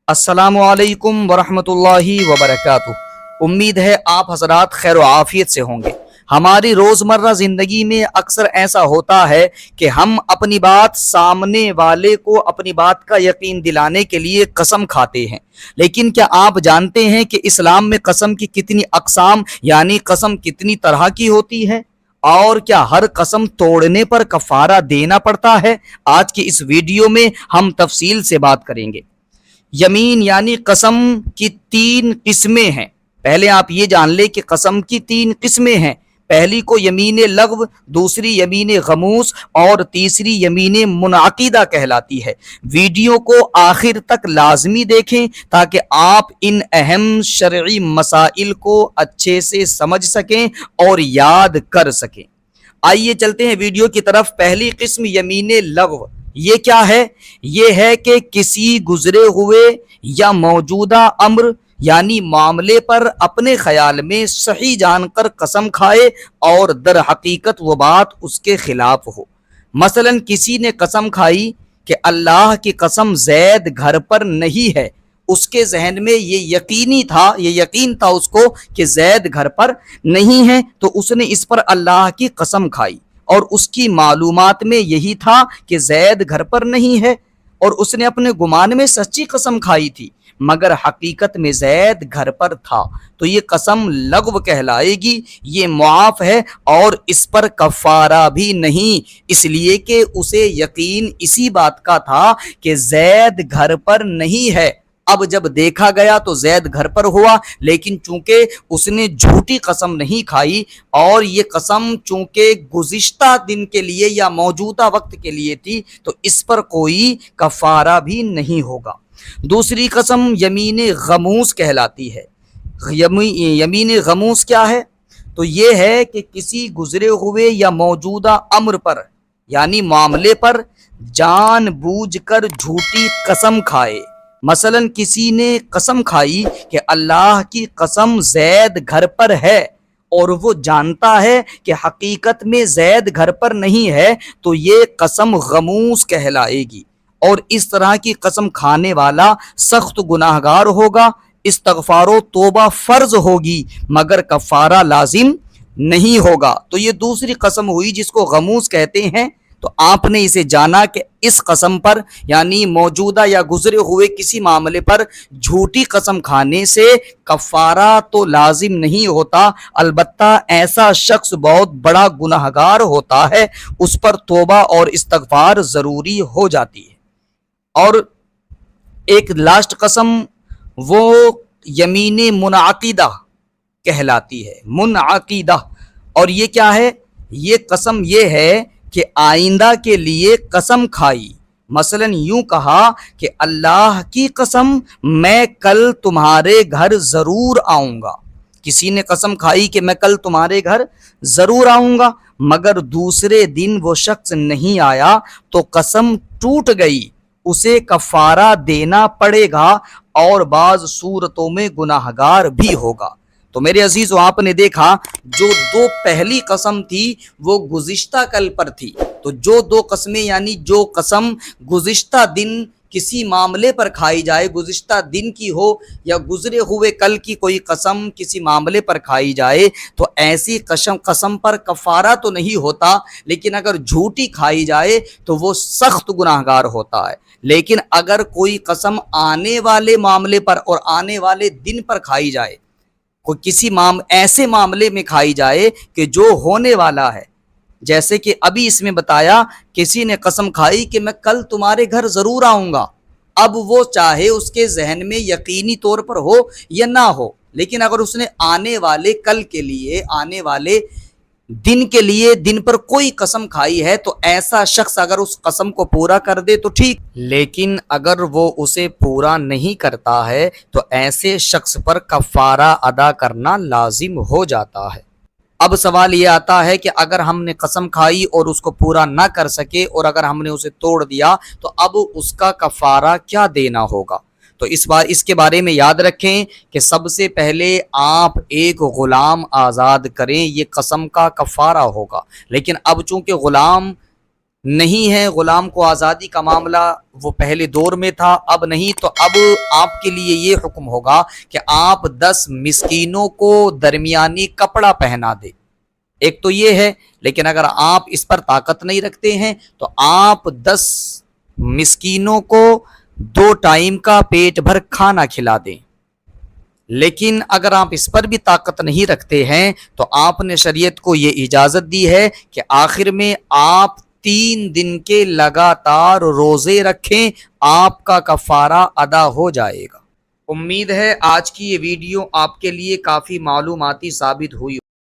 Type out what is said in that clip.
السلام علیکم ورحمۃ اللہ وبرکاتہ۔ امید ہے آپ حضرات خیر و عافیت سے ہوں گے۔ ہماری روزمرہ زندگی میں اکثر ایسا ہوتا ہے کہ ہم اپنی بات سامنے والے کو اپنی بات کا یقین دلانے کے لیے قسم کھاتے ہیں، لیکن کیا آپ جانتے ہیں کہ اسلام میں قسم کی کتنی اقسام یعنی قسم کتنی طرح کی ہوتی ہے؟ اور کیا ہر قسم توڑنے پر کفارہ دینا پڑتا ہے؟ آج کی اس ویڈیو میں ہم تفصیل سے بات کریں گے۔ یمین یعنی قسم کی تین قسمیں ہیں۔ پہلے آپ یہ جان لیں کہ قسم کی تین قسمیں ہیں۔ پہلی کو یمین لغو، دوسری یمین غموس اور تیسری یمین منعقدہ کہلاتی ہے۔ ویڈیو کو آخر تک لازمی دیکھیں تاکہ آپ ان اہم شرعی مسائل کو اچھے سے سمجھ سکیں اور یاد کر سکیں۔ آئیے چلتے ہیں ویڈیو کی طرف۔ پہلی قسم یمین لغو، یہ کیا ہے؟ یہ ہے کہ کسی گزرے ہوئے یا موجودہ امر یعنی معاملے پر اپنے خیال میں صحیح جان کر قسم کھائے اور در حقیقت وہ بات اس کے خلاف ہو۔ مثلا کسی نے قسم کھائی کہ اللہ کی قسم زید گھر پر نہیں ہے۔ اس کے ذہن میں یہ یقین تھا اس کو کہ زید گھر پر نہیں ہے، تو اس نے اس پر اللہ کی قسم کھائی، اور اس کی معلومات میں یہی تھا کہ زید گھر پر نہیں ہے، اور اس نے اپنے گمان میں سچی قسم کھائی تھی، مگر حقیقت میں زید گھر پر تھا، تو یہ قسم لغو کہلائے گی۔ یہ معاف ہے اور اس پر کفارہ بھی نہیں، اس لیے کہ اسے یقین اسی بات کا تھا کہ زید گھر پر نہیں ہے۔ اب جب دیکھا گیا تو زید گھر پر ہوا، لیکن چونکہ اس نے جھوٹی قسم نہیں کھائی اور یہ قسم چونکہ گزشتہ دن کے لیے یا موجودہ وقت کے لیے تھی، تو اس پر کوئی کفارہ بھی نہیں ہوگا۔ دوسری قسم یمین غموس کہلاتی ہے۔ یمین غموس کیا ہے؟ تو یہ ہے کہ کسی گزرے ہوئے یا موجودہ امر پر یعنی معاملے پر جان بوجھ کر جھوٹی قسم کھائے۔ مثلا کسی نے قسم کھائی کہ اللہ کی قسم زید گھر پر ہے، اور وہ جانتا ہے کہ حقیقت میں زید گھر پر نہیں ہے، تو یہ قسم غموس کہلائے گی، اور اس طرح کی قسم کھانے والا سخت گناہگار ہوگا۔ استغفار و توبہ فرض ہوگی مگر کفارہ لازم نہیں ہوگا۔ تو یہ دوسری قسم ہوئی جس کو غموس کہتے ہیں۔ تو آپ نے اسے جانا کہ اس قسم پر یعنی موجودہ یا گزرے ہوئے کسی معاملے پر جھوٹی قسم کھانے سے کفارہ تو لازم نہیں ہوتا، البتہ ایسا شخص بہت بڑا گناہگار ہوتا ہے، اس پر توبہ اور استغفار ضروری ہو جاتی ہے۔ اور ایک لاسٹ قسم وہ یمین منعقدہ کہلاتی ہے۔ منعقدہ، اور یہ کیا ہے؟ یہ قسم یہ ہے کہ آئندہ کے لیے قسم کھائی۔ مثلا یوں کہا کہ اللہ کی قسم میں کل تمہارے گھر ضرور آؤں گا۔ کسی نے قسم کھائی کہ میں کل تمہارے گھر ضرور آؤں گا، مگر دوسرے دن وہ شخص نہیں آیا تو قسم ٹوٹ گئی، اسے کفارہ دینا پڑے گا اور بعض صورتوں میں گناہگار بھی ہوگا۔ تو میرے عزیزو، آپ نے دیکھا جو دو پہلی قسم تھی وہ گزشتہ کل پر تھی، تو جو دو قسمیں یعنی جو قسم گزشتہ دن کسی معاملے پر کھائی جائے، گزشتہ دن کی ہو یا گزرے ہوئے کل کی کوئی قسم کسی معاملے پر کھائی جائے، تو ایسی قسم پر کفارہ تو نہیں ہوتا، لیکن اگر جھوٹی کھائی جائے تو وہ سخت گناہگار ہوتا ہے۔ لیکن اگر کوئی قسم آنے والے معاملے پر اور آنے والے دن پر کھائی جائے، کوئی کسی ایسے معاملے میں کھائی جائے کہ جو ہونے والا ہے، جیسے کہ ابھی اس میں بتایا کسی نے قسم کھائی کہ میں کل تمہارے گھر ضرور آؤں گا، اب وہ چاہے اس کے ذہن میں یقینی طور پر ہو یا نہ ہو، لیکن اگر اس نے آنے والے کل کے لیے آنے والے دن کے لیے دن پر کوئی قسم کھائی ہے، تو ایسا شخص اگر اس قسم کو پورا کر دے تو ٹھیک، لیکن اگر وہ اسے پورا نہیں کرتا ہے تو ایسے شخص پر کفارہ ادا کرنا لازم ہو جاتا ہے۔ اب سوال یہ آتا ہے کہ اگر ہم نے قسم کھائی اور اس کو پورا نہ کر سکے اور اگر ہم نے اسے توڑ دیا تو اب اس کا کفارہ کیا دینا ہوگا؟ تو اس کے بارے میں یاد رکھیں کہ سب سے پہلے آپ ایک غلام آزاد کریں، یہ قسم کا کفارہ ہوگا۔ لیکن اب چونکہ غلام نہیں ہے غلام کو آزادی کا معاملہ وہ پہلے دور میں تھا، اب نہیں، تو اب آپ کے لیے یہ حکم ہوگا کہ آپ 10 مسکینوں کو درمیانی کپڑا پہنا دے. ایک تو یہ ہے، لیکن اگر آپ اس پر طاقت نہیں رکھتے ہیں تو آپ 10 مسکینوں کو 2 ٹائم کا پیٹ بھر کھانا کھلا دیں. لیکن اگر آپ اس پر بھی طاقت نہیں رکھتے ہیں تو آپ نے شریعت کو یہ اجازت دی ہے کہ آخر میں آپ 3 دن کے لگاتار روزے رکھیں، آپ کا کفارہ ادا ہو جائے گا. امید ہے آج کی یہ ویڈیو آپ کے لیے کافی معلوماتی ثابت ہوئی.